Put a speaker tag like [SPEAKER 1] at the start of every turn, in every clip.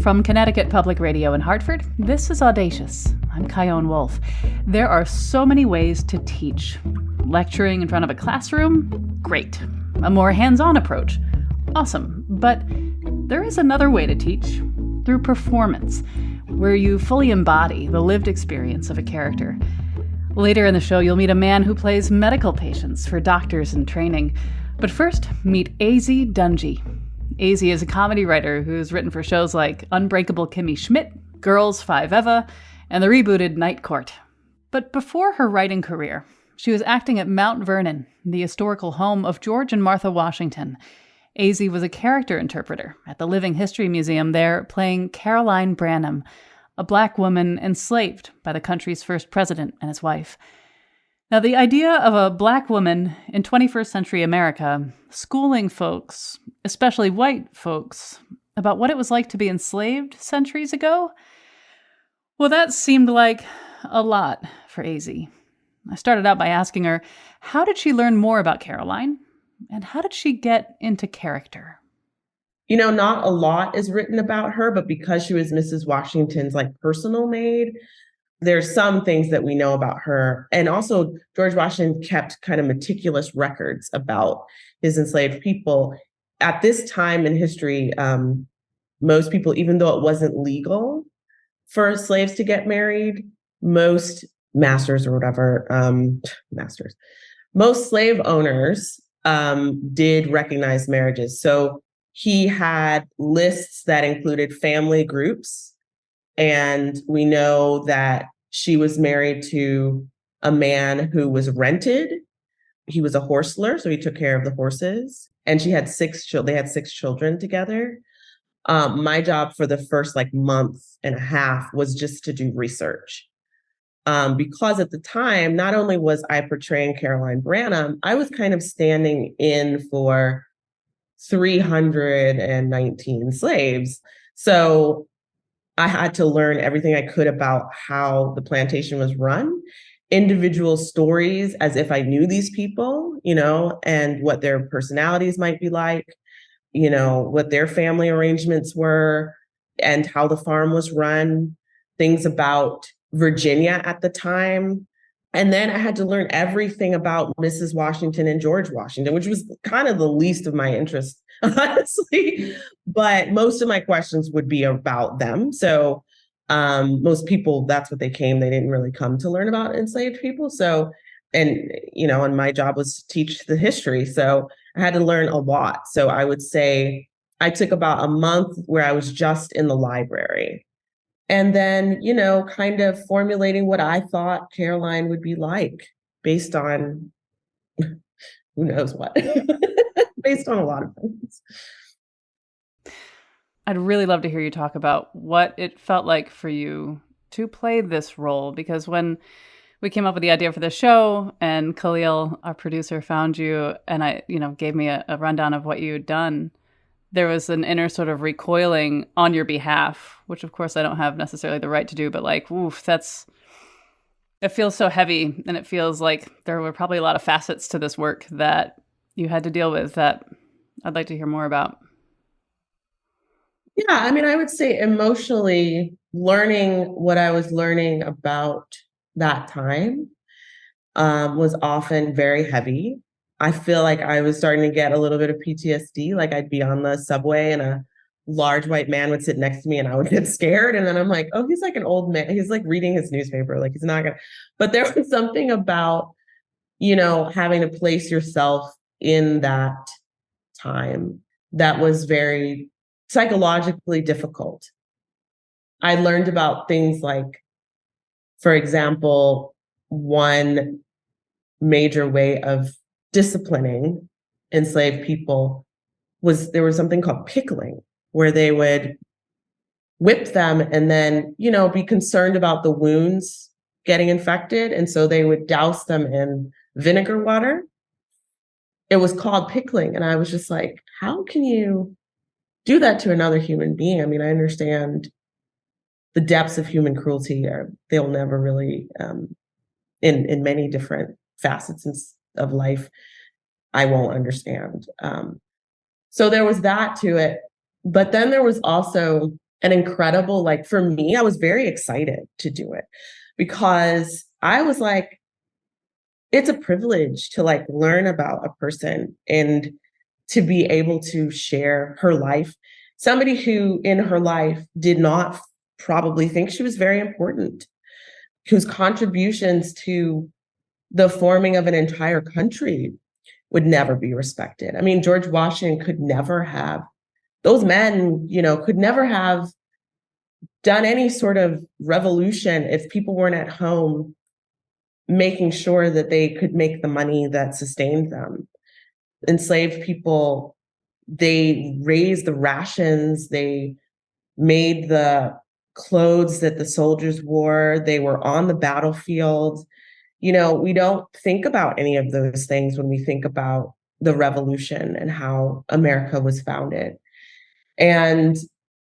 [SPEAKER 1] From Connecticut Public Radio in Hartford, this is Audacious. I'm Kyone Wolf. There are so many ways to teach. Lecturing in front of a classroom? Great. A more hands-on approach? Awesome. But there is another way to teach, through performance, where you fully embody the lived experience of a character. Later in the show, you'll meet a man who plays medical patients for doctors in training. But first, meet Azie Dungey. Azie is a comedy writer who's written for shows like Unbreakable Kimmy Schmidt, Girls, Five Eva, and the rebooted Night Court. But before her writing career, she was acting at Mount Vernon, the historical home of George and Martha Washington. Azie was a character interpreter at the Living History Museum there, playing Caroline Branham, a Black woman enslaved by the country's first president and his wife. Now, the idea of a Black woman in 21st century America schooling folks, especially white folks, about what it was like to be enslaved centuries ago, well, that seemed like a lot for Azie. I started out by asking her, how did she learn more about Caroline? And how did she get into character?
[SPEAKER 2] You know, not a lot is written about her, but because she was Mrs. Washington's personal maid, there's some things that we know about her. And also, George Washington kept kind of meticulous records about his enslaved people. At this time in history, most people, even though it wasn't legal for slaves to get married, most masters or whatever, most slave owners did recognize marriages. So he had lists that included family groups. And we know that she was married to a man who was rented. He was a horseler, so he took care of the horses. And she had they had 6 children together. My job for the first month and a half was just to do research. Because at the time, not only was I portraying Caroline Branham, I was kind of standing in for 319 slaves. So I had to learn everything I could about how the plantation was run, individual stories as if I knew these people, and what their personalities might be like, what their family arrangements were and how the farm was run, things about Virginia at the time. And then I had to learn everything about Mrs. Washington and George Washington, which was kind of the least of my interest, honestly. But most of my questions would be about them. So most people, that's what they came. They didn't really come to learn about enslaved people. So, and my job was to teach the history. So I had to learn a lot. So I would say I took about a month where I was just in the library. And then, kind of formulating what I thought Caroline would be like based on who knows what, based on a lot of things.
[SPEAKER 1] I'd really love to hear you talk about what it felt like for you to play this role, because when we came up with the idea for the show and Khalil, our producer, found you and gave me a rundown of what you had done, there was an inner sort of recoiling on your behalf, which of course I don't have necessarily the right to do, but it feels so heavy, and it feels like there were probably a lot of facets to this work that you had to deal with that I'd like to hear more about.
[SPEAKER 2] Yeah, I would say emotionally learning what I was learning about that time was often very heavy. I feel like I was starting to get a little bit of PTSD. I'd be on the subway and a large white man would sit next to me and I would get scared. And then I'm like, oh, he's like an old man. He's reading his newspaper. He's not gonna, but there was something about, having to place yourself in that time that was very psychologically difficult. I learned about things like, for example, one major way of disciplining enslaved people was there was something called pickling, where they would whip them and then, be concerned about the wounds getting infected. And so they would douse them in vinegar water. It was called pickling. And I was just like, how can you do that to another human being? I understand the depths of human cruelty. They'll never really, in many different facets of life, I won't understand. So there was that to it. But then there was also an incredible, like for me, I was very excited to do it because I was like, it's a privilege to like learn about a person and to be able to share her life. Somebody who in her life did not probably think she was very important, whose contributions to the forming of an entire country would never be respected. I mean, George Washington could never have, those men, could never have done any sort of revolution if people weren't at home making sure that they could make the money that sustained them. Enslaved people, they raised the rations, they made the clothes that the soldiers wore, they were on the battlefield. We don't think about any of those things when we think about the revolution and how America was founded. And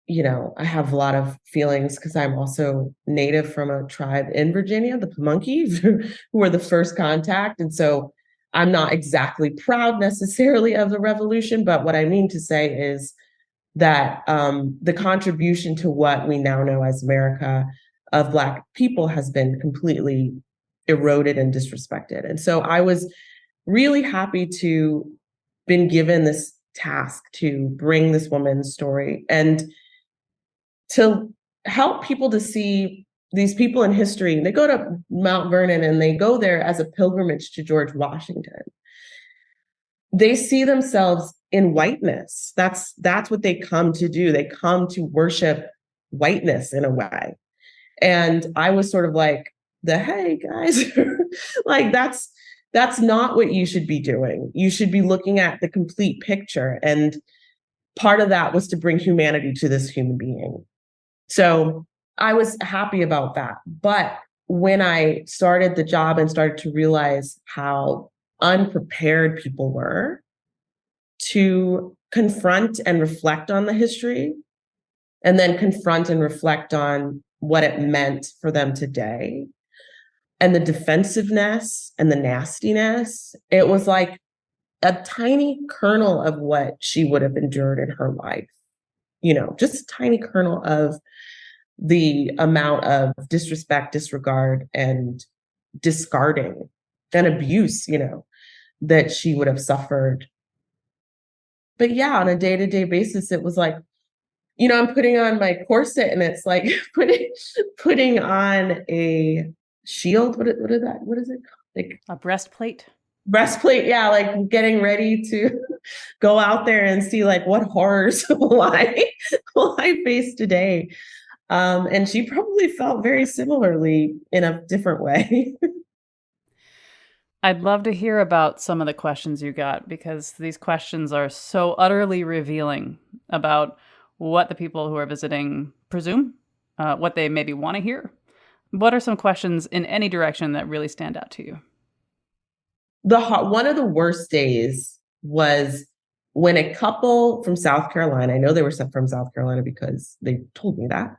[SPEAKER 2] I have a lot of feelings because I'm also native from a tribe in Virginia, the Pamunkey, who were the first contact. And so I'm not exactly proud necessarily of the revolution, but what I mean to say is that the contribution to what we now know as America of Black people has been completely eroded and disrespected. And so I was really happy to been given this task to bring this woman's story and to help people to see these people in history. They go to Mount Vernon and they go there as a pilgrimage to George Washington. They see themselves in whiteness. That's what they come to do. They come to worship whiteness in a way. And I was sort of like, hey guys, like that's not what you should be doing. You should be looking at the complete picture. And part of that was to bring humanity to this human being. So I was happy about that. But when I started the job and started to realize how unprepared people were to confront and reflect on the history, and then confront and reflect on what it meant for them today, and the defensiveness and the nastiness, it was like a tiny kernel of what she would have endured in her life. Just a tiny kernel of the amount of disrespect, disregard, and discarding and abuse, that she would have suffered. But yeah, on a day-to-day basis, it was like, I'm putting on my corset and it's like putting on a shield. What is that? What is it called? Like
[SPEAKER 1] a breastplate?
[SPEAKER 2] Breastplate, yeah, like getting ready to go out there and see like what horrors will I face today. And she probably felt very similarly in a different way.
[SPEAKER 1] I'd love to hear about some of the questions you got, because these questions are so utterly revealing about what the people who are visiting presume, what they maybe want to hear. What are some questions in any direction that really stand out to you?
[SPEAKER 2] One of the worst days was when a couple from South Carolina, I know they were from South Carolina because they told me that.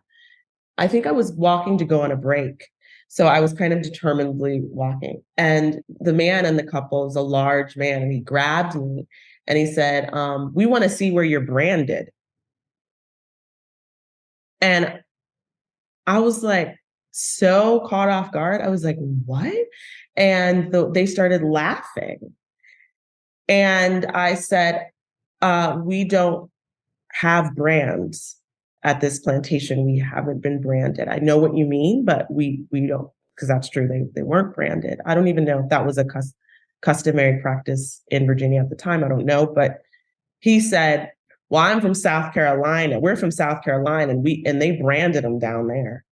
[SPEAKER 2] I think I was walking to go on a break. So I was kind of determinedly walking. And the man in the couple is a large man, and he grabbed me and he said, we want to see where you're branded. And I was like, so caught off guard. I was like, what? And they started laughing. And I said, we don't have brands at this plantation. We haven't been branded. I know what you mean, but we don't, because that's true. They weren't branded. I don't even know if that was a customary practice in Virginia at the time. I don't know. But he said, well, I'm from South Carolina. We're from South Carolina, and they branded them down there.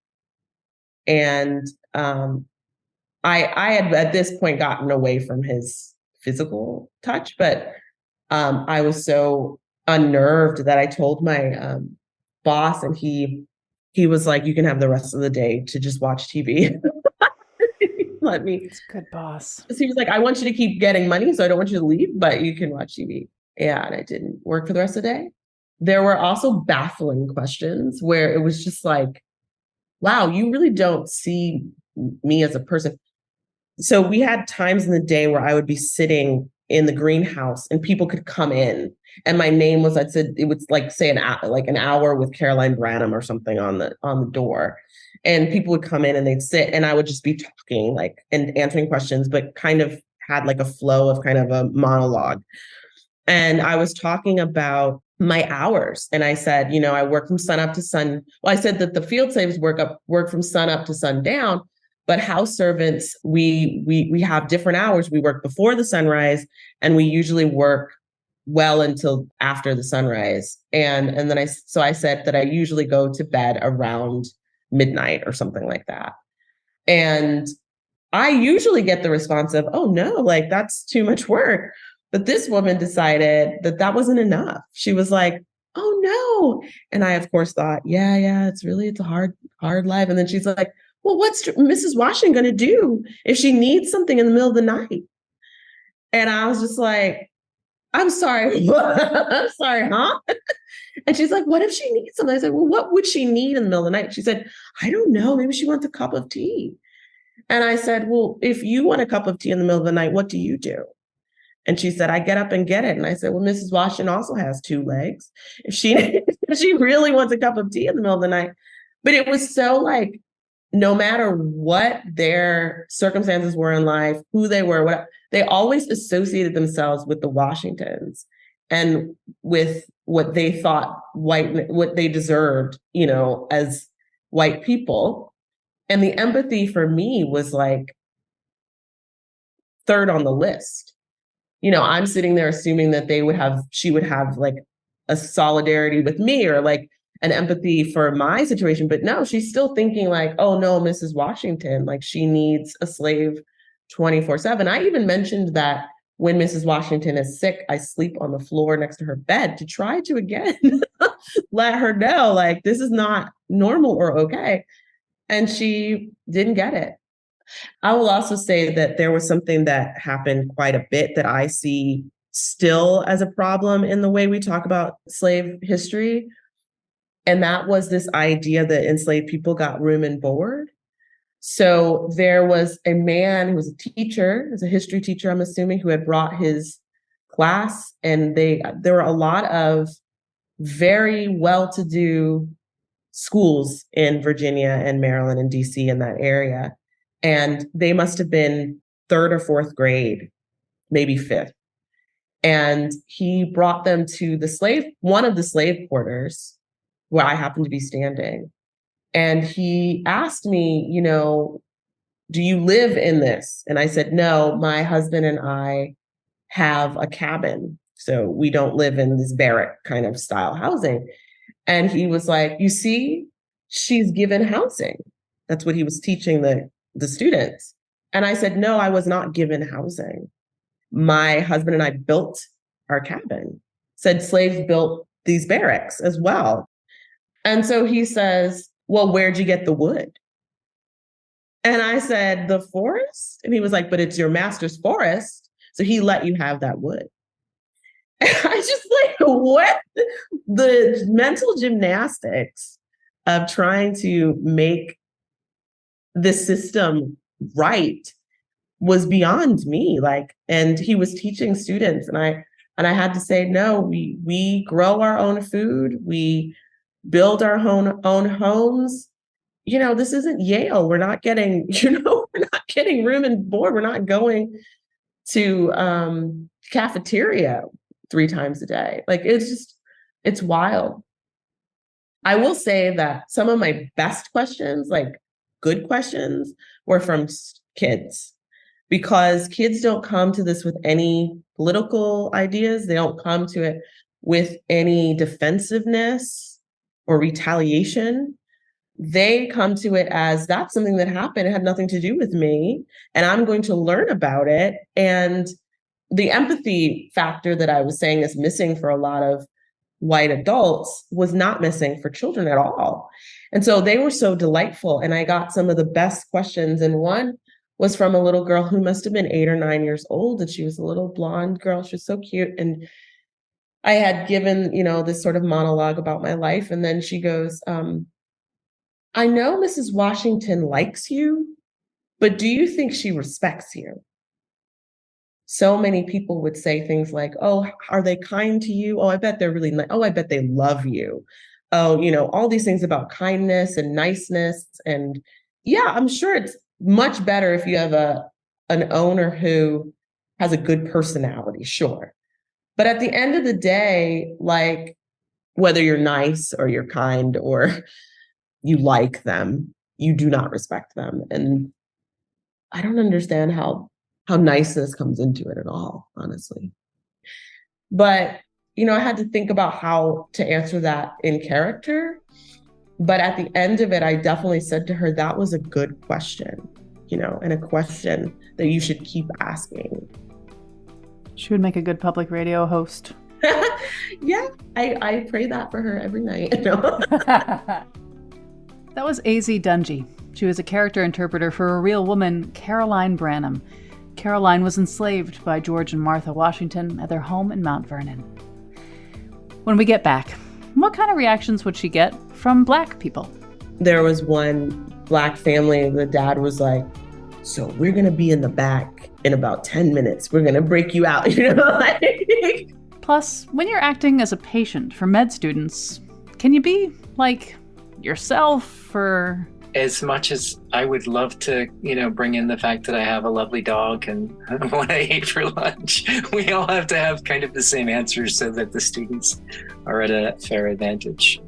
[SPEAKER 2] And I had at this point gotten away from his physical touch, but I was so unnerved that I told my boss, and he was like, you can have the rest of the day to just watch TV. Let me.
[SPEAKER 1] It's a good boss.
[SPEAKER 2] So he was like, I want you to keep getting money, so I don't want you to leave, but you can watch TV. Yeah, and I didn't work for the rest of the day. There were also baffling questions where it was just like, wow, you really don't see me as a person. So we had times in the day where I would be sitting in the greenhouse and people could come in. And my name was, I said, it would like say an hour with Caroline Branham or something on the door. And people would come in and they'd sit and I would just be talking like and answering questions, but kind of had like a flow of kind of a monologue. And I was talking about my hours. And I said, I work from sun up to sun. Well, I said that the field slaves work from sun up to sundown, but house servants, we have different hours. We work before the sunrise and we usually work well until after the sunrise. And then I said that I usually go to bed around midnight or something like that. And I usually get the response of, oh no, like that's too much work. But this woman decided that wasn't enough. She was like, oh no. And I, of course, thought, yeah, it's a hard life. And then she's like, well, what's Mrs. Washington going to do if she needs something in the middle of the night? And I was just like, I'm sorry. I'm sorry, huh? And she's like, what if she needs something? I said, well, what would she need in the middle of the night? She said, I don't know. Maybe she wants a cup of tea. And I said, well, if you want a cup of tea in the middle of the night, what do you do? And she said, I get up and get it. And I said, well, Mrs. Washington also has two legs. If she really wants a cup of tea in the middle of the night. But it was so like, no matter what their circumstances were in life, who they were, what they always associated themselves with the Washingtons and with what they thought what they deserved, as white people. And the empathy for me was like third on the list. I'm sitting there assuming that she would have like a solidarity with me or like an empathy for my situation. But no, she's still thinking like, oh no, Mrs. Washington, like she needs a slave 24/7. I even mentioned that when Mrs. Washington is sick, I sleep on the floor next to her bed to try to again let her know like this is not normal or okay. And she didn't get it. I will also say that there was something that happened quite a bit that I see still as a problem in the way we talk about slave history. And that was this idea that enslaved people got room and board. So there was a man who was a teacher, was a history teacher, I'm assuming, who had brought his class. And there were a lot of very well-to-do schools in Virginia and Maryland and DC in that area. And they must have been third or fourth grade, maybe fifth. And he brought them to one of the slave quarters where I happened to be standing. And he asked me, do you live in this? And I said, no, my husband and I have a cabin. So we don't live in this barrack kind of style housing. And he was like, you see, she's given housing. That's what he was teaching the students. And I said, no, I was not given housing. My husband and I built our cabin. Said slaves built these barracks as well. And so he says, well, where'd you get the wood? And I said, the forest? And he was like, but it's your master's forest. So he let you have that wood. And I just like, what? The mental gymnastics of trying to make the system right was beyond me. Like, and he was teaching students and I had to say, no, we grow our own food. We build our own homes. This isn't Yale. We're not getting, we're not getting room and board. We're not going to cafeteria 3 times a day. Like, it's wild. I will say that some of my best questions, like good questions, were from kids, because kids don't come to this with any political ideas. They don't come to it with any defensiveness or retaliation. They come to it as that's something that happened. It had nothing to do with me, and I'm going to learn about it. And the empathy factor that I was saying is missing for a lot of white adults was not missing for children at all. And so they were so delightful. And I got some of the best questions. And one was from a little girl who must have been 8 or 9 years old. And she was a little blonde girl. She was so cute. And I had given, this sort of monologue about my life. And then she goes, I know Mrs. Washington likes you, but do you think she respects you? so many people would say things like, oh, are they kind to you? Oh, I bet they're really nice. Oh, I bet they love you. Oh, all these things about kindness and niceness. And yeah, I'm sure it's much better if you have an owner who has a good personality, sure. But at the end of the day, like, whether you're nice or you're kind or you like them, you do not respect them. And I don't understand how niceness comes into it at all, honestly. But, I had to think about how to answer that in character. But at the end of it, I definitely said to her, that was a good question, and a question that you should keep asking.
[SPEAKER 1] She would make a good public radio host.
[SPEAKER 2] Yeah, I pray that for her every night.
[SPEAKER 1] That was Azie Dungey. She was a character interpreter for a real woman, Caroline Branham. Caroline was enslaved by George and Martha Washington at their home in Mount Vernon. When we get back, what kind of reactions would she get from Black people?
[SPEAKER 2] There was one Black family, the dad was like, so we're going to be in the back in about 10 minutes. We're going to break you out,
[SPEAKER 1] Plus, when you're acting as a patient for med students, can you be, like, yourself, or...
[SPEAKER 3] As much as I would love to, bring in the fact that I have a lovely dog and what I ate for lunch, we all have to have kind of the same answers so that the students are at a fair advantage.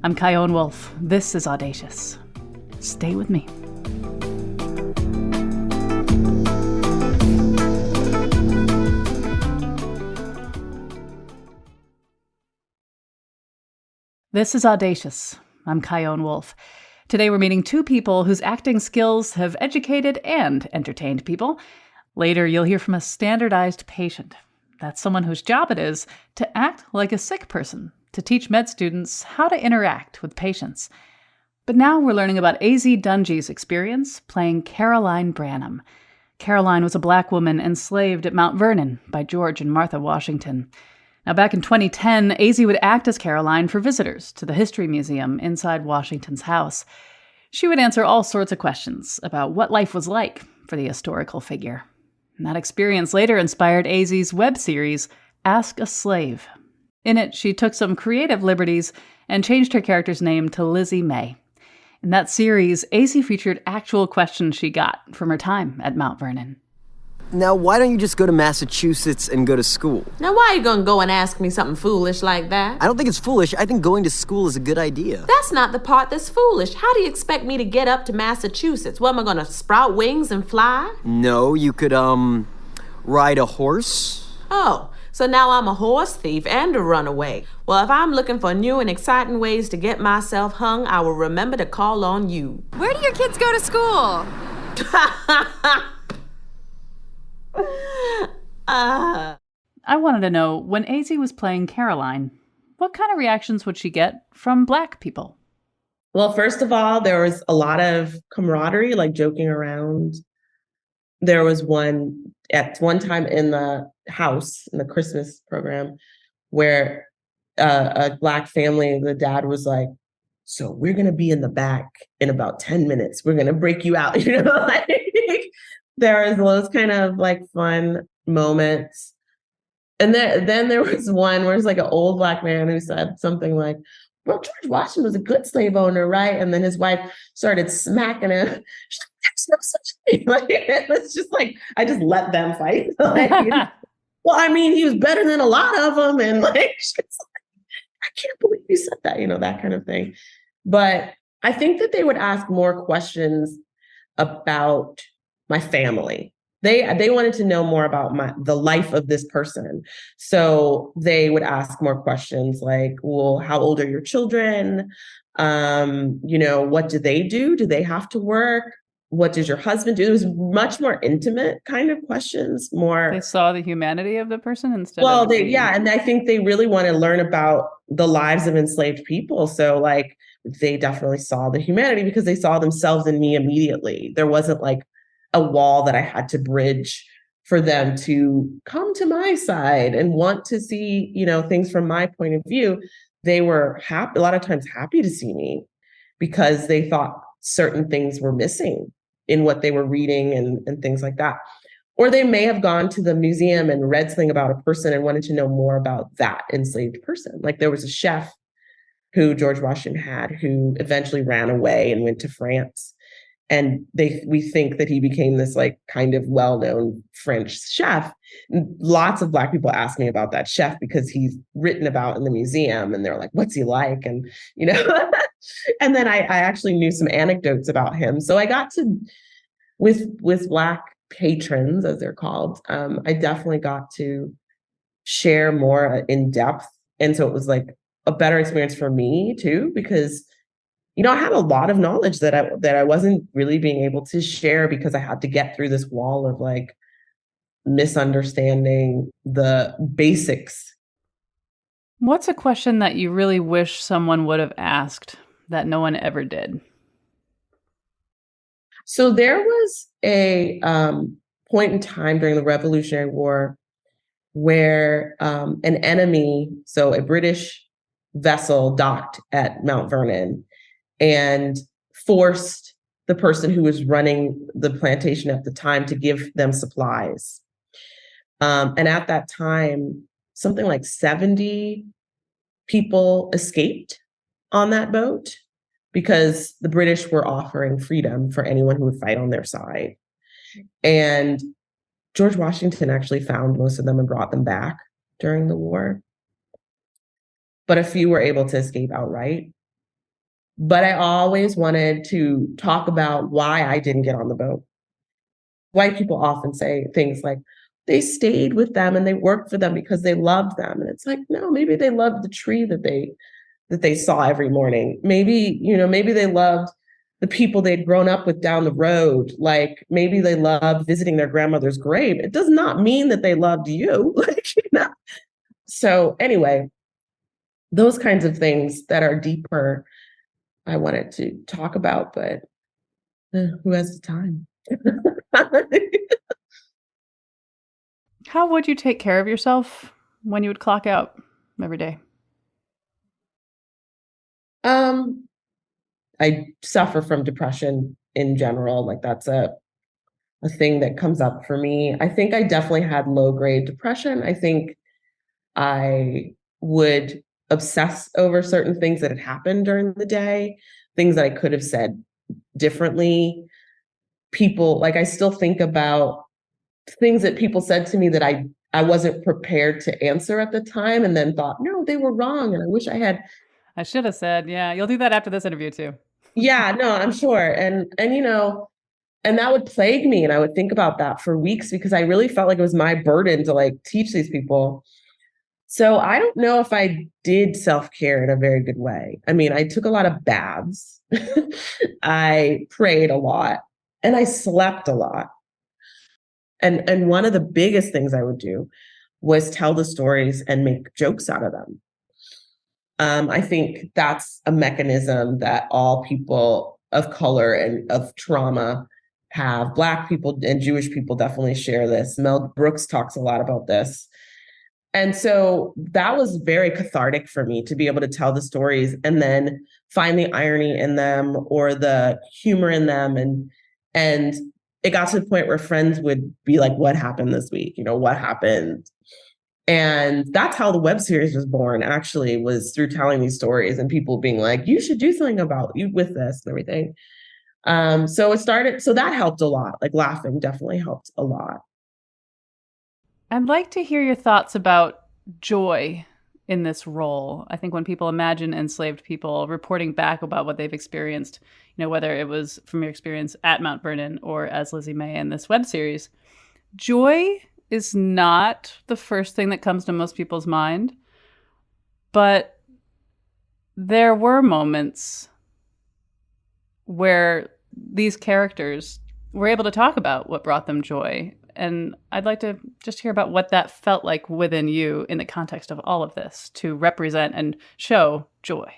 [SPEAKER 1] I'm Kyone Wolf. This is Audacious. Stay with me. This is Audacious. I'm Kyone Wolf. Today we're meeting two people whose acting skills have educated and entertained people. Later you'll hear from a standardized patient. That's someone whose job it is to act like a sick person, to teach med students how to interact with patients. But now we're learning about Azie Dungey's experience playing Caroline Branham. Caroline was a Black woman enslaved at Mount Vernon by George and Martha Washington. Now, back in 2010, Azie would act as Caroline for visitors to the History Museum inside Washington's house. She would answer all sorts of questions about what life was like for the historical figure. And that experience later inspired Azie's web series, Ask a Slave. In it, she took some creative liberties and changed her character's name to Lizzie May. In that series, Azie featured actual questions she got from her time at Mount Vernon.
[SPEAKER 4] Now, why don't you just go to Massachusetts and go to school?
[SPEAKER 5] Now, why are you gonna go and ask me something foolish like that?
[SPEAKER 4] I don't think it's foolish. I think going to school is a good idea.
[SPEAKER 5] That's not the part that's foolish. How do you expect me to get up to Massachusetts? What, am I gonna sprout wings and fly?
[SPEAKER 4] No, you could, ride a horse.
[SPEAKER 5] Oh, so now I'm a horse thief and a runaway. Well, if I'm looking for new and exciting ways to get myself hung, I will remember to call on you.
[SPEAKER 6] Where do your kids go to school?
[SPEAKER 1] I wanted to know, when Azie was playing Caroline, what kind of reactions would she get from Black people?
[SPEAKER 2] Well, first of all, there was a lot of camaraderie, like joking around. There was at one time in the house, in the Christmas program, where a Black family, the dad was like, so we're going to be in the back in about 10 minutes. We're going to break you out. There was those kind of like fun moments. And then there was one where it's like an old Black man who said something like, well, George Washington was a good slave owner, right? And then his wife started smacking him. She's like, there's no such thing. Like, it was just like, I just let them fight. Well, I mean, he was better than a lot of them. And like, she's like, I can't believe you said that, that kind of thing. But I think that they would ask more questions about my family. They wanted to know more about the life of this person. So they would ask more questions like, well, how old are your children? What do they do? Do they have to work? What does your husband do? It was much more intimate kind of questions. They
[SPEAKER 1] saw the humanity of the person instead
[SPEAKER 2] of... and I think they really want to learn about the lives of enslaved people. So like, they definitely saw the humanity because they saw themselves in me immediately. There wasn't like a wall that I had to bridge for them to come to my side and want to see, things from my point of view. They were a lot of times happy to see me because they thought certain things were missing in what they were reading and things like that. Or they may have gone to the museum and read something about a person and wanted to know more about that enslaved person. Like there was a chef who George Washington had who eventually ran away and went to France. And we think that he became this like kind of well-known French chef. Lots of Black people ask me about that chef because he's written about in the museum, and they're like, what's he like? And, you know, and then I actually knew some anecdotes about him. So I got to, with Black patrons, as they're called, I definitely got to share more in depth. And so it was like a better experience for me too, because I had a lot of knowledge that I wasn't really being able to share because I had to get through this wall of like misunderstanding the basics.
[SPEAKER 1] What's a question that you really wish someone would have asked that no one ever did?
[SPEAKER 2] So there was a point in time during the Revolutionary War where an enemy, so a British vessel, docked at Mount Vernon and forced the person who was running the plantation at the time to give them supplies. And at that time, something like 70 people escaped on that boat because the British were offering freedom for anyone who would fight on their side. And George Washington actually found most of them and brought them back during the war. But a few were able to escape outright. But I always wanted to talk about why I didn't get on the boat. White people often say things like, they stayed with them and they worked for them because they loved them. And it's like, no, maybe they loved the tree that they saw every morning. Maybe they loved the people they'd grown up with down the road. Like maybe they loved visiting their grandmother's grave. It does not mean that they loved you. So anyway, those kinds of things that are deeper, I wanted to talk about, but who has the time?
[SPEAKER 1] How would you take care of yourself when you would clock out every day?
[SPEAKER 2] I suffer from depression in general. Like that's a thing that comes up for me. I think I definitely had low-grade depression. I think I would obsess over certain things that had happened during the day, things that I could have said differently. People, like I still think about things that people said to me that I wasn't prepared to answer at the time, and then thought, no, they were wrong. And I wish
[SPEAKER 1] I should have said, yeah, you'll do that after this interview too.
[SPEAKER 2] Yeah, no, I'm sure. And and that would plague me. And I would think about that for weeks because I really felt like it was my burden to like teach these people. So I don't know if I did self-care in a very good way. I mean, I took a lot of baths. I prayed a lot and I slept a lot. And one of the biggest things I would do was tell the stories and make jokes out of them. I think that's a mechanism that all people of color and of trauma have. Black people and Jewish people definitely share this. Mel Brooks talks a lot about this. And so that was very cathartic for me to be able to tell the stories and then find the irony in them or the humor in them. And it got to the point where friends would be like, what happened this week? What happened? And that's how the web series was born, actually, was through telling these stories and people being like, you should do something about you with this and everything. So that helped a lot. Like laughing definitely helped a lot.
[SPEAKER 1] I'd like to hear your thoughts about joy in this role. I think when people imagine enslaved people reporting back about what they've experienced, whether it was from your experience at Mount Vernon or as Lizzie May in this web series, joy is not the first thing that comes to most people's mind. But there were moments where these characters were able to talk about what brought them joy. And I'd like to just hear about what that felt like within you in the context of all of this to represent and show joy.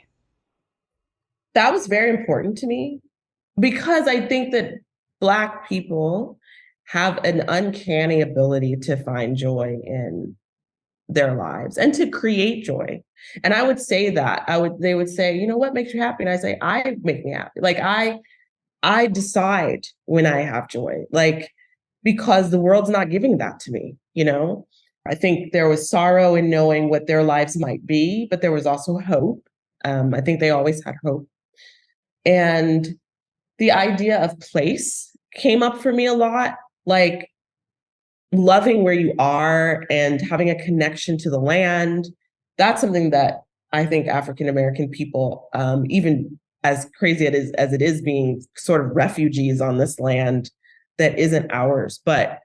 [SPEAKER 2] That was very important to me because I think that Black people have an uncanny ability to find joy in their lives and to create joy. And I would say that they would say, what makes you happy? And I say, I make me happy. Like I decide when I have joy. Like because the world's not giving that to me, I think there was sorrow in knowing what their lives might be, but there was also hope. I think they always had hope. And the idea of place came up for me a lot, like loving where you are and having a connection to the land. That's something that I think African-American people, even as crazy as it is being sort of refugees on this land that isn't ours, but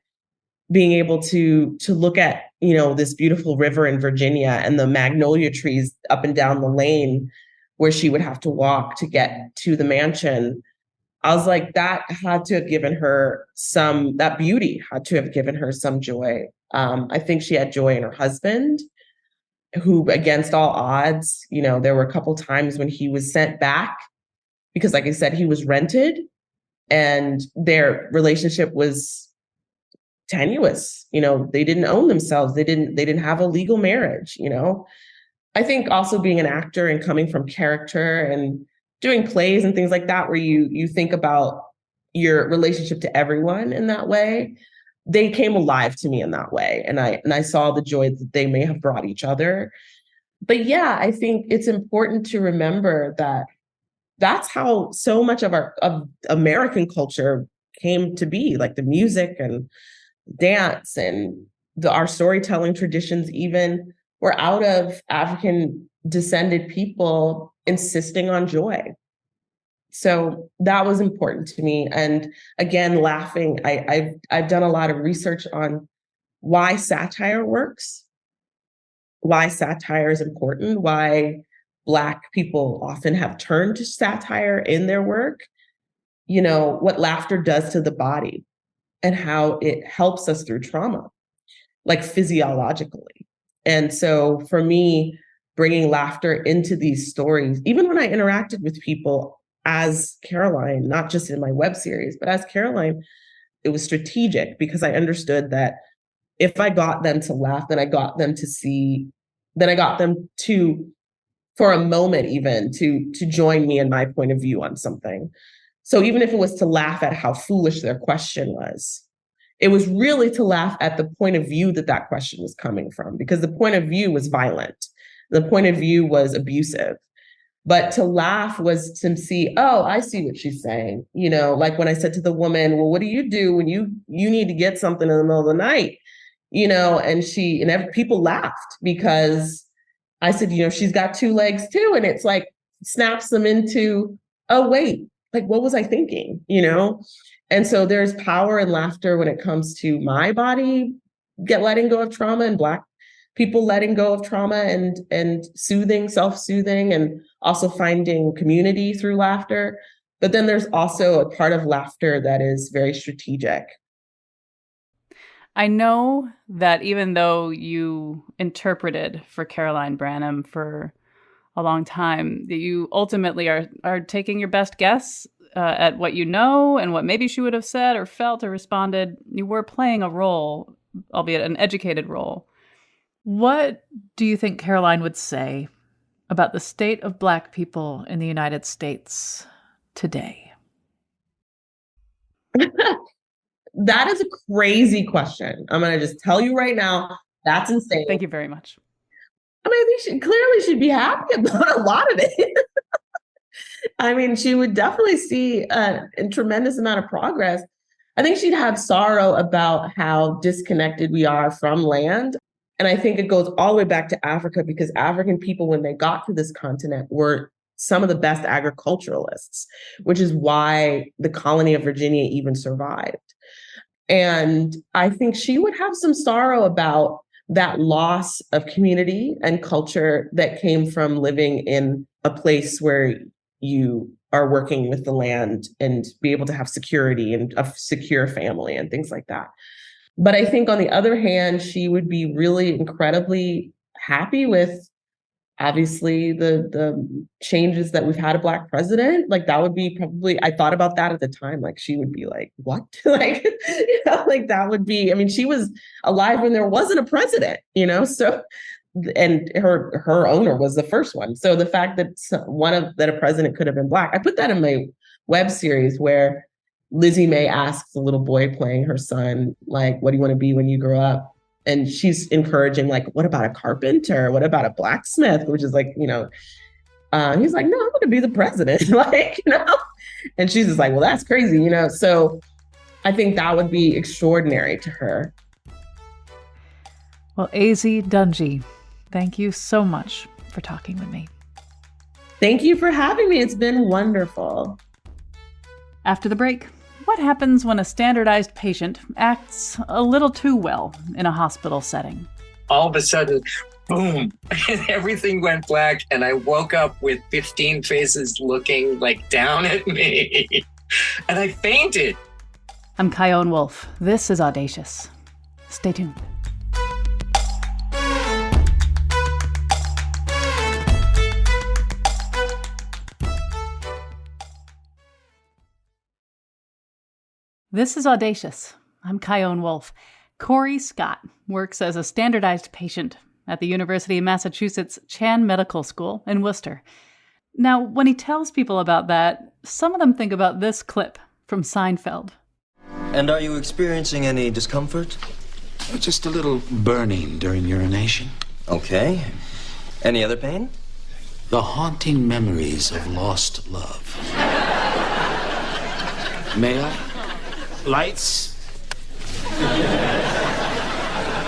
[SPEAKER 2] being able to look at, this beautiful river in Virginia and the magnolia trees up and down the lane where she would have to walk to get to the mansion. I was like, that had to have given her that beauty had to have given her some joy. I think she had joy in her husband, who, against all odds, there were a couple times when he was sent back because, like I said, he was rented and their relationship was tenuous. They didn't own themselves. They didn't have a legal marriage. I think also being an actor and coming from character and doing plays and things like that, where you think about your relationship to everyone in that way, they came alive to me in that way. And I saw the joy that they may have brought each other. But yeah, I think it's important to remember that that's how so much of American culture came to be, like the music and dance and our storytelling traditions even were out of African descended people insisting on joy. So that was important to me. And again, laughing, I've done a lot of research on why satire works, why satire is important, why Black people often have turned to satire in their work, what laughter does to the body and how it helps us through trauma, like physiologically. And so for me, bringing laughter into these stories, even when I interacted with people as Caroline, not just in my web series, but as Caroline, it was strategic because I understood that if I got them to laugh, then I got them to, for a moment even, to join me in my point of view on something. So even if it was to laugh at how foolish their question was, it was really to laugh at the point of view that question was coming from, because the point of view was violent. The point of view was abusive. But to laugh was to see, oh, I see what she's saying. Like when I said to the woman, well, what do you do when you need to get something in the middle of the night? And people laughed because I said, she's got two legs too. And it's like snaps them into, oh, wait, like, what was I thinking? And so there's power in laughter when it comes to my body letting go of trauma and Black people letting go of trauma and soothing, self-soothing, and also finding community through laughter. But then there's also a part of laughter that is very strategic.
[SPEAKER 1] I know that even though you interpreted for Caroline Branham for a long time, that you ultimately are taking your best guess at what you know and what maybe she would have said or felt or responded. You were playing a role, albeit an educated role. What do you think Caroline would say about the state of Black people in the United States today?
[SPEAKER 2] That is a crazy question. I'm going to just tell you right now, that's insane.
[SPEAKER 1] Thank you very much.
[SPEAKER 2] I think she clearly should be happy about a lot of it. She would definitely see a tremendous amount of progress. I think she'd have sorrow about how disconnected we are from land. And I think it goes all the way back to Africa, because African people, when they got to this continent, were some of the best agriculturalists, which is why the colony of Virginia even survived. And I think she would have some sorrow about that loss of community and culture that came from living in a place where you are working with the land and be able to have security and a secure family and things like that. But I think on the other hand, she would be really incredibly happy with, obviously, the changes that we've had a Black president. Like that would be probably, I thought about that at the time, like she would be like, what? Like, like that would be, she was alive when there wasn't a president, so, and her owner was the first one. So the fact that a president could have been Black, I put that in my web series where Lizzie May asks the little boy playing her son, like, what do you want to be when you grow up? And she's encouraging, like, what about a carpenter? What about a blacksmith? Which is like, he's like, no, I'm going to be the president. And she's just like, well, that's crazy, So I think that would be extraordinary to her.
[SPEAKER 1] Well, Azie Dungey, thank you so much for talking with me.
[SPEAKER 2] Thank you for having me. It's been wonderful.
[SPEAKER 1] After the break, what happens when a standardized patient acts a little too well in a hospital setting?
[SPEAKER 3] All of a sudden, boom, and everything went black. And I woke up with 15 faces looking like down at me. And I fainted.
[SPEAKER 1] I'm Chion Wolf. This is Audacious. Stay tuned. This is Audacious. I'm Chion Wolf. Cory Scott works as a standardized patient at the University of Massachusetts Chan Medical School in Worcester. Now, when he tells people about that, some of them think about this clip from Seinfeld.
[SPEAKER 7] And are you experiencing any discomfort?
[SPEAKER 8] Just a little burning during urination.
[SPEAKER 7] Okay. Any other pain?
[SPEAKER 8] The haunting memories of lost love. May I? Lights.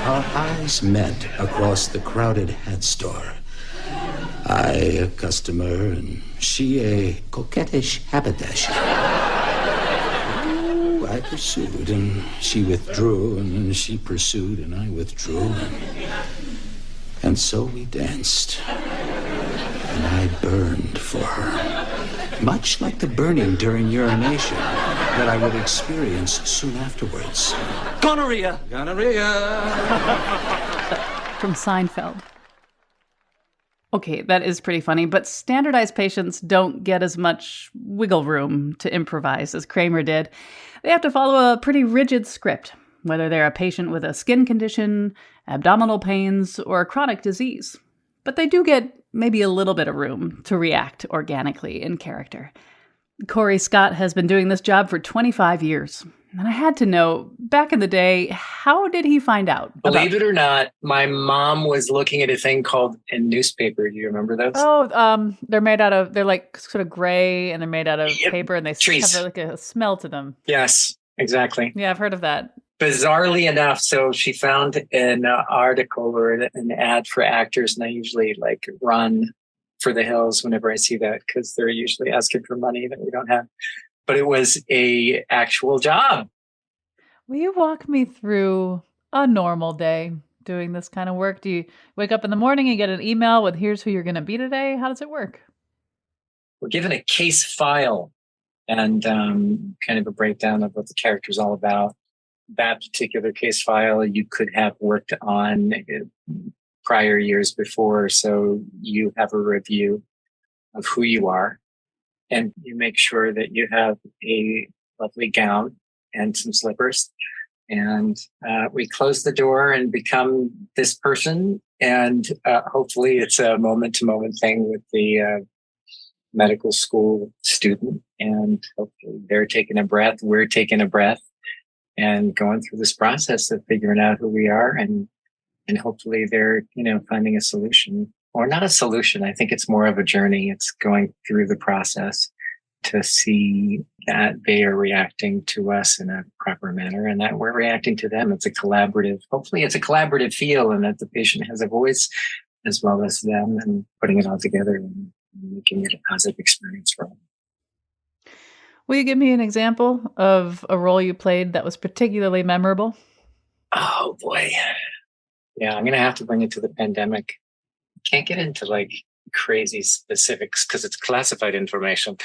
[SPEAKER 8] Our eyes met across the crowded hat store. I, a customer, and she, a coquettish haberdasher. Oh, I pursued, and she withdrew, and then she pursued, and I withdrew, and so we danced. And I burned for her, much like the burning during urination that I would experience soon afterwards.
[SPEAKER 7] Gonorrhea!
[SPEAKER 8] Gonorrhea!
[SPEAKER 1] From Seinfeld. Okay, that is pretty funny, but standardized patients don't get as much wiggle room to improvise as Kramer did. They have to follow a pretty rigid script, whether they're a patient with a skin condition, abdominal pains, or a chronic disease. But they do get maybe a little bit of room to react organically in character. Cory Scott has been doing this job for 25 years. And I had to know, back in the day, how did he find out?
[SPEAKER 3] Believe it or not, my mom was looking at a thing called a newspaper. Do you remember those?
[SPEAKER 1] Oh, they're like sort of gray and they're made out of paper and they
[SPEAKER 3] trees.
[SPEAKER 1] have like a smell to them.
[SPEAKER 3] Yes, exactly.
[SPEAKER 1] Yeah, I've heard of that.
[SPEAKER 3] Bizarrely enough, so she found an article or an ad for actors, and I usually run for the hills whenever I see that because they're usually asking for money that we don't have. But it was a actual job.
[SPEAKER 1] Will you walk me through a normal day doing this kind of work? Do you wake up in the morning and get an email with here's who you're going to be today? How does it work?
[SPEAKER 3] We're given a case file and kind of a breakdown of what the character's all about. That particular case file you could have worked on prior years before, so you have a review of who you are. And you make sure that you have a lovely gown and some slippers. And we close the door and become this person. And hopefully it's a moment-to-moment thing with the medical school student. And hopefully they're taking a breath, we're taking a breath, and going through this process of figuring out who we are. And hopefully they're, finding a solution. Or not a solution. I think it's more of a journey. It's going through the process to see that they are reacting to us in a proper manner and that we're reacting to them. Hopefully it's a collaborative feel and that the patient has a voice as well as them and putting it all together and making it a positive experience for them.
[SPEAKER 1] Will you give me an example of a role you played that was particularly memorable?
[SPEAKER 3] Oh boy. Yeah, I'm going to have to bring it to the pandemic. Can't get into crazy specifics because it's classified information.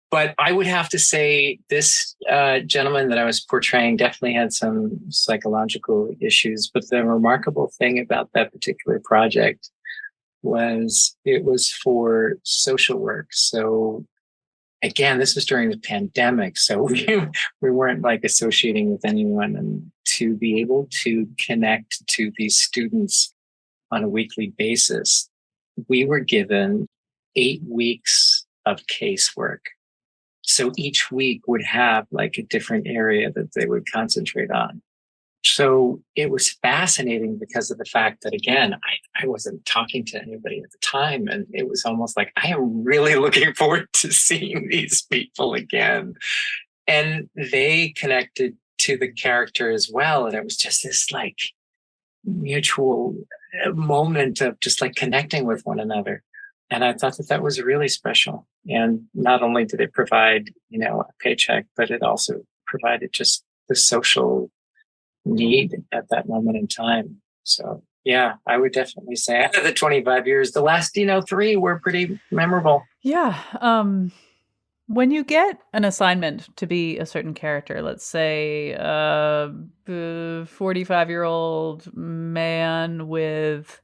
[SPEAKER 3] But I would have to say this gentleman that I was portraying definitely had some psychological issues. But the remarkable thing about that particular project was it was for social work. So again, this was during the pandemic. So we weren't associating with anyone. And to be able to connect to these students on a weekly basis, we were given 8 weeks of casework. So each week would have like a different area that they would concentrate on. So it was fascinating because of the fact that, again, I wasn't talking to anybody at the time. And it was almost like, I am really looking forward to seeing these people again. And they connected to the character as well. And it was just this like mutual moment of just like connecting with one another. And I thought that was really special. And not only did it provide, a paycheck, but it also provided just the social need at that moment in time. So yeah, I would definitely say out of the 25 years, the last, 3 were pretty memorable.
[SPEAKER 1] Yeah. When you get an assignment to be a certain character, let's say a 45-year-old man with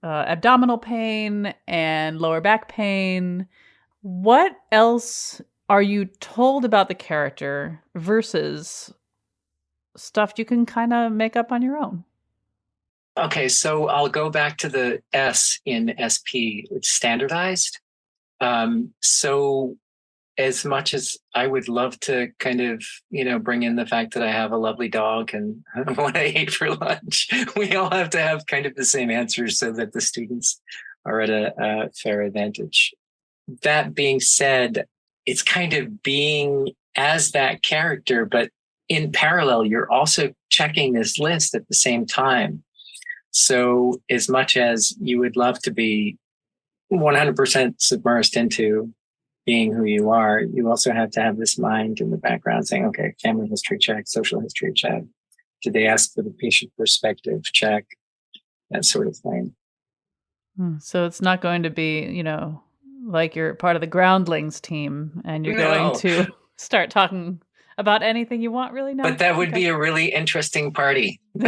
[SPEAKER 1] abdominal pain and lower back pain, what else are you told about the character versus stuff you can kind of make up on your own?
[SPEAKER 3] Okay, so I'll go back to the S in SP. It's standardized. So as much as I would love to kind of, bring in the fact that I have a lovely dog and what I ate for lunch, we all have to have kind of the same answers so that the students are at a fair advantage. That being said, it's kind of being as that character, but in parallel, you're also checking this list at the same time. So as much as you would love to be 100% submersed into being who you are, you also have to have this mind in the background saying, okay, family history check, social history check. Did they ask for the patient perspective check? That sort of thing.
[SPEAKER 1] So it's not going to be, like you're part of the groundlings team and you're going to start talking about anything you want, really? No.
[SPEAKER 3] But that would be a really interesting party. Do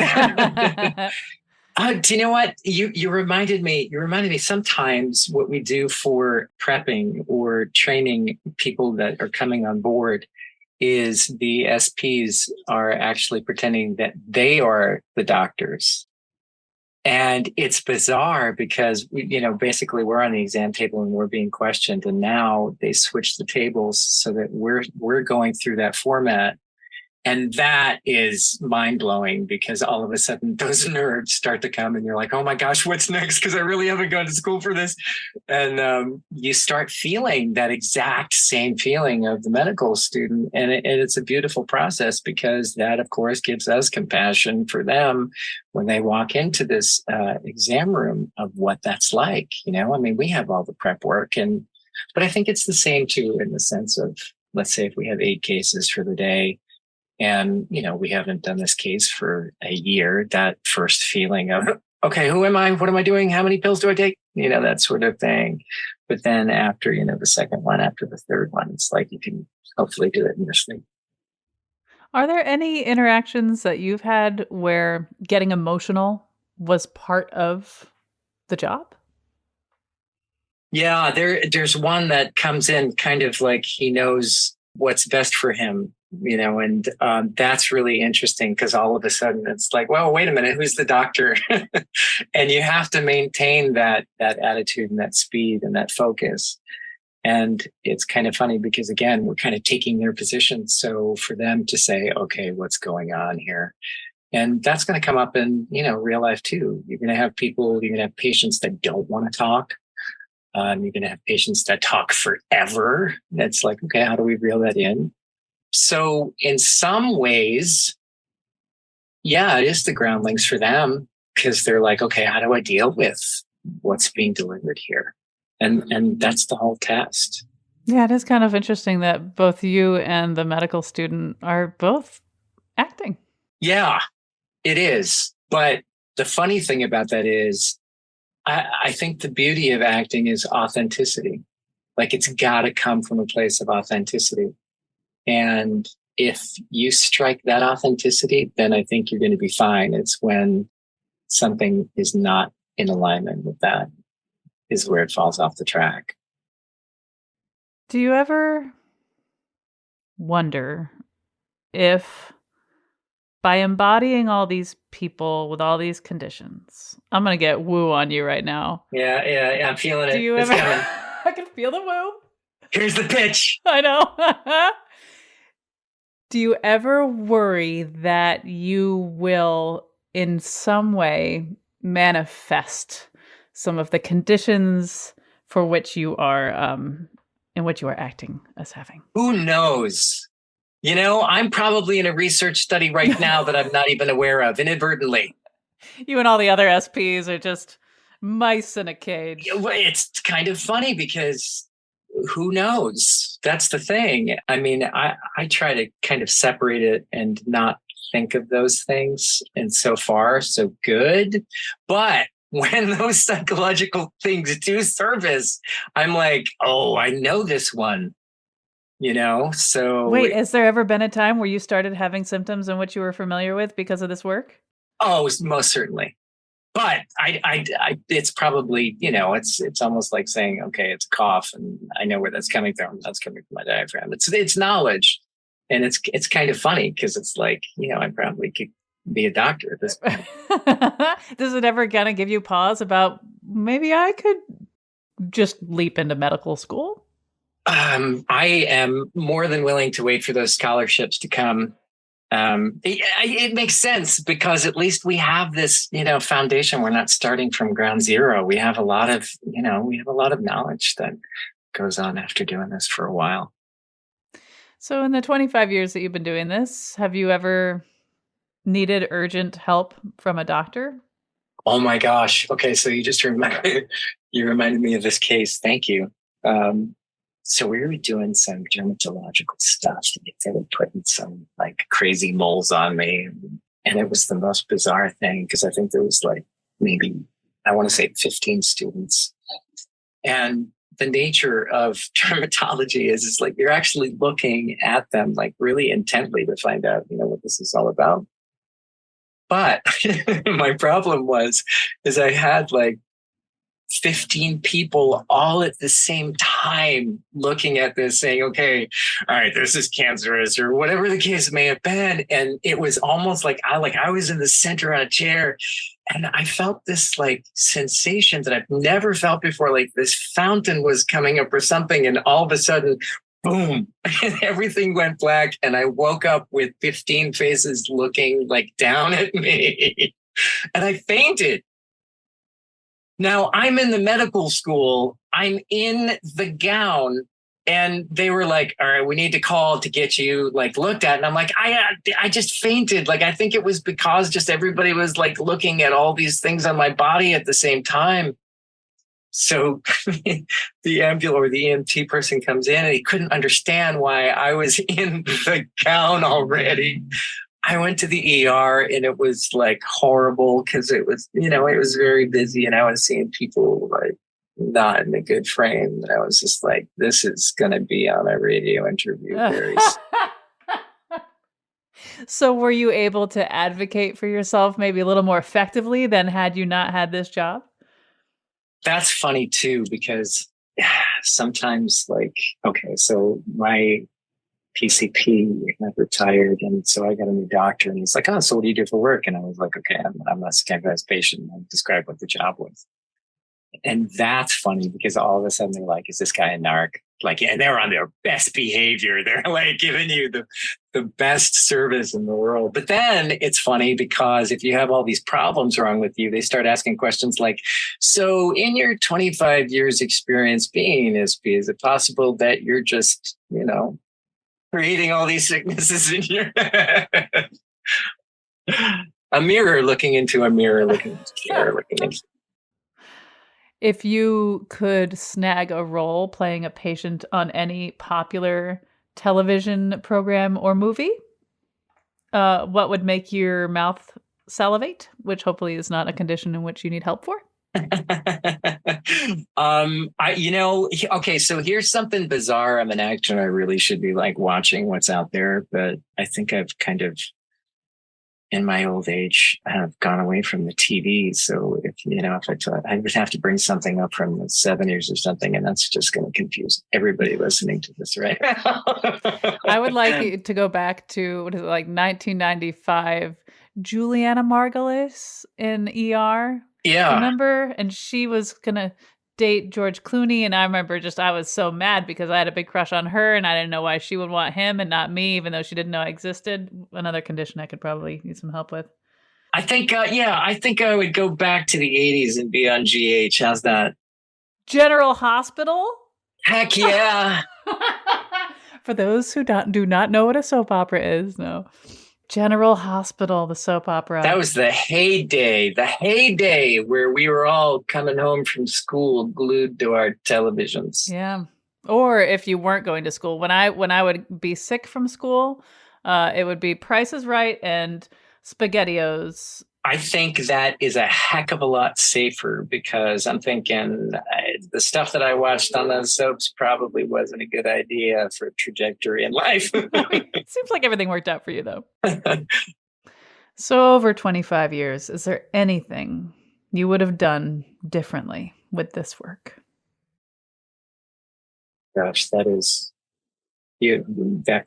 [SPEAKER 3] you know what? You reminded me. You reminded me. Sometimes what we do for prepping or training people that are coming on board is the SPs are actually pretending that they are the doctors. And it's bizarre because basically we're on the exam table and we're being questioned, and now they switch the tables so that we're going through that format. And that is mind-blowing because all of a sudden those nerds start to come and you're like, oh my gosh, what's next? Because I really haven't gone to school for this. And you start feeling that exact same feeling of the medical student. And it's a beautiful process because that, of course, gives us compassion for them when they walk into this exam room of what that's like. We have all the prep work. But I think it's the same, too, in the sense of, let's say if we have 8 cases for the day, and, we haven't done this case for a year, that first feeling of, okay, who am I? What am I doing? How many pills do I take? That sort of thing. But then after, the second one, after the third one, it's like you can hopefully do it in your sleep.
[SPEAKER 1] Are there any interactions that you've had where getting emotional was part of the job?
[SPEAKER 3] Yeah, there's one that comes in kind of like he knows what's best for him. And that's really interesting because all of a sudden it's like, well, wait a minute, who's the doctor? And you have to maintain that attitude and that speed and that focus. And it's kind of funny because, again, we're kind of taking their position. So for them to say, okay, what's going on here? And that's going to come up in, real life too. You're going to have patients that don't want to talk. You're going to have patients that talk forever. That's like, okay, how do we reel that in? So in some ways, yeah, it is the groundlings for them because they're like, okay, how do I deal with what's being delivered here? And that's the whole test.
[SPEAKER 1] Yeah, it is kind of interesting that both you and the medical student are both acting.
[SPEAKER 3] Yeah, it is. But the funny thing about that is I think the beauty of acting is authenticity. Like it's got to come from a place of authenticity. And if you strike that authenticity, then I think you're going to be fine. It's when something is not in alignment with that is where it falls off the track.
[SPEAKER 1] Do you ever wonder if by embodying all these people with all these conditions, I'm going to get woo on you right now.
[SPEAKER 3] Yeah, I'm feeling it.
[SPEAKER 1] Do you ever? I can feel the woo.
[SPEAKER 3] Here's the pitch.
[SPEAKER 1] I know. Do you ever worry that you will in some way manifest some of the conditions for which you are in which you are acting as having?
[SPEAKER 3] Who knows? I'm probably in a research study right now that I'm not even aware of, inadvertently.
[SPEAKER 1] You and all the other SPs are just mice in a cage.
[SPEAKER 3] It's kind of funny because who knows? That's the thing. I mean, I try to kind of separate it and not think of those things. And so far, so good. But when those psychological things do surface, I'm like, oh, I know this one. So
[SPEAKER 1] wait, has there ever been a time where you started having symptoms in which you were familiar with because of this work?
[SPEAKER 3] Oh, most certainly. But I it's probably, it's almost like saying, okay, it's a cough and I know where that's coming from. That's coming from my diaphragm. It's knowledge. And it's kind of funny because it's like, I probably could be a doctor at this point.
[SPEAKER 1] Does it ever kind of give you pause about maybe I could just leap into medical school?
[SPEAKER 3] I am more than willing to wait for those scholarships to come. It makes sense because at least we have this, foundation. We're not starting from ground zero. We have a lot of knowledge that goes on after doing this for a while.
[SPEAKER 1] So in the 25 years that you've been doing this, have you ever needed urgent help from a doctor?
[SPEAKER 3] Oh my gosh. Okay. So you just reminded me of this case. Thank you. So we were doing some dermatological stuff. They were putting some like crazy moles on me. And it was the most bizarre thing because I think there was like maybe, I want to say 15 students. And the nature of dermatology is like you're actually looking at them like really intently to find out, what this is all about. But my problem is I had like 15 people all at the same time looking at this saying, okay, all right, this is cancerous or whatever the case may have been. And it was almost like I was in the center on a chair and I felt this like sensation that I've never felt before. Like this fountain was coming up or something. And all of a sudden, boom, and everything went black. And I woke up with 15 faces looking like down at me and I fainted. Now, I'm in the medical school. I'm in the gown. And they were like, all right, we need to call to get you like looked at. And I'm like, I just fainted. Like, I think it was because just everybody was like looking at all these things on my body at the same time. So the ambulance or the EMT person comes in and he couldn't understand why I was in the gown already. I went to the ER and it was like horrible because it was, it was very busy and I was seeing people like not in a good frame. And I was just like, this is going to be on a radio interview very soon.
[SPEAKER 1] So were you able to advocate for yourself maybe a little more effectively than had you not had this job?
[SPEAKER 3] That's funny too, because sometimes like, okay, so my PCP had retired. And so I got a new doctor and he's like, oh, so what do you do for work? And I was like, okay, I'm a scandalized patient. I described what the job was. And that's funny because all of a sudden they're like, is this guy a narc? Like, yeah, they're on their best behavior. They're like giving you the best service in the world. But then it's funny because if you have all these problems wrong with you, they start asking questions like, so in your 25 years experience being an SP, is it possible that you're just, creating all these sicknesses in your head? A mirror looking into a mirror, looking into a mirror, looking into.
[SPEAKER 1] If you could snag a role playing a patient on any popular television program or movie, what would make your mouth salivate? Which hopefully is not a condition in which you need help for.
[SPEAKER 3] Okay, so here's something bizarre. I'm an actor and I really should be like watching what's out there, but I think I've kind of in my old age have gone away from the TV. So if I would have to bring something up from the 70s or something, and that's just going to confuse everybody listening to this right now.
[SPEAKER 1] I would like you to go back to, 1995, Juliana Margulies in ER.
[SPEAKER 3] Yeah.
[SPEAKER 1] Remember? And she was going to date George Clooney, and I remember I was so mad because I had a big crush on her and I didn't know why she would want him and not me, even though she didn't know I existed. Another condition I could probably use some help with.
[SPEAKER 3] I think, I think I would go back to the 80s and be on GH. How's that?
[SPEAKER 1] General Hospital?
[SPEAKER 3] Heck yeah.
[SPEAKER 1] For those who do not know what a soap opera is, no. General Hospital, the soap opera.
[SPEAKER 3] That was the heyday where we were all coming home from school glued to our televisions.
[SPEAKER 1] Yeah. Or if you weren't going to school, when I would be sick from school, it would be Price is Right and SpaghettiOs.
[SPEAKER 3] I think that is a heck of a lot safer because I'm thinking the stuff that I watched on those soaps probably wasn't a good idea for a trajectory in life.
[SPEAKER 1] It seems like everything worked out for you, though. So over 25 years, is there anything you would have done differently with this work?
[SPEAKER 3] Gosh, that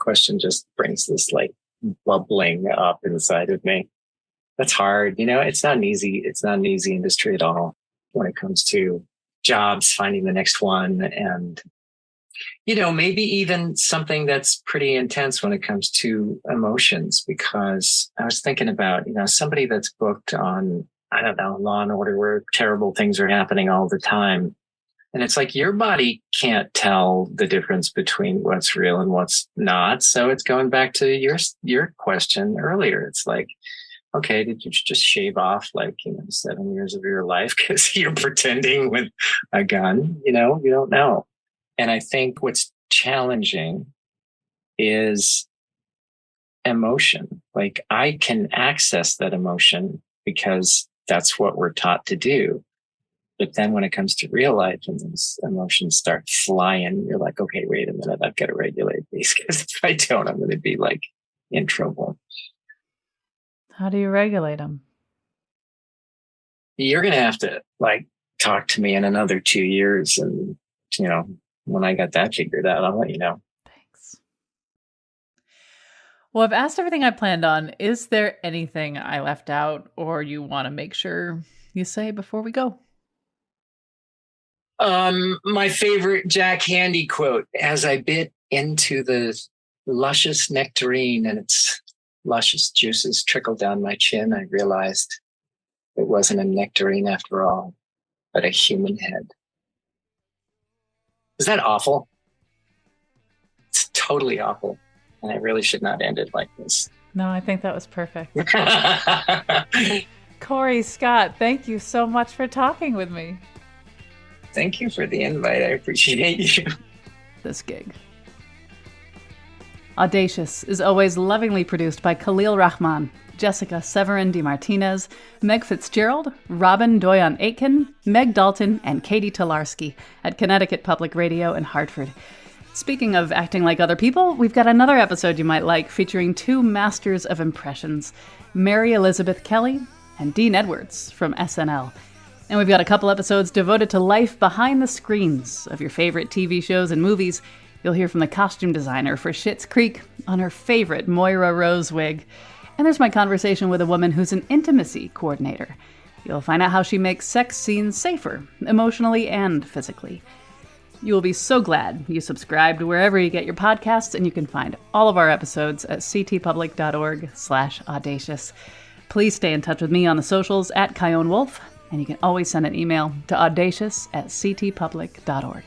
[SPEAKER 3] question just brings this like bubbling up inside of me. That's hard. It's not an easy industry at all when it comes to jobs, finding the next one. And, maybe even something that's pretty intense when it comes to emotions, because I was thinking about, somebody that's booked on, I don't know, Law and Order where terrible things are happening all the time. And it's like your body can't tell the difference between what's real and what's not. So it's going back to your question earlier. It's like, okay, did you just shave off 7 years of your life because you're pretending with a gun? You don't know. And I think what's challenging is emotion. Like I can access that emotion because that's what we're taught to do. But then when it comes to real life and those emotions start flying, you're like, okay, wait a minute, I've got to regulate these because if I don't, I'm going to be in trouble.
[SPEAKER 1] How do you regulate them?
[SPEAKER 3] You're going to have to talk to me in another 2 years. And, when I got that figured out, I'll let you know.
[SPEAKER 1] Thanks. Well, I've asked everything I planned on. Is there anything I left out or you want to make sure you say before we go?
[SPEAKER 3] My favorite Jack Handey quote, as I bit into the luscious nectarine and its luscious juices trickled down my chin, I realized it wasn't a nectarine after all, but a human head. Is that awful? It's totally awful. And I really should not end it like this.
[SPEAKER 1] No, I think that was perfect. Cory Scott, thank you so much for talking with me.
[SPEAKER 3] Thank you for the invite. I appreciate you.
[SPEAKER 1] This gig. Audacious is always lovingly produced by Khalil Rahman, Jessica Severin DeMartinez, Meg Fitzgerald, Robin Doyon Aitken, Meg Dalton, and Katie Tolarski at Connecticut Public Radio in Hartford. Speaking of acting like other people, we've got another episode you might like featuring two masters of impressions, Mary Elizabeth Kelly and Dean Edwards from SNL. And we've got a couple episodes devoted to life behind the screens of your favorite TV shows and movies. You'll hear from the costume designer for Schitt's Creek on her favorite Moira Rose wig. And there's my conversation with a woman who's an intimacy coordinator. You'll find out how she makes sex scenes safer, emotionally and physically. You will be so glad you subscribed wherever you get your podcasts, and you can find all of our episodes at ctpublic.org/audacious. Please stay in touch with me on the socials at Chion Wolf, and you can always send an email to audacious@ctpublic.org.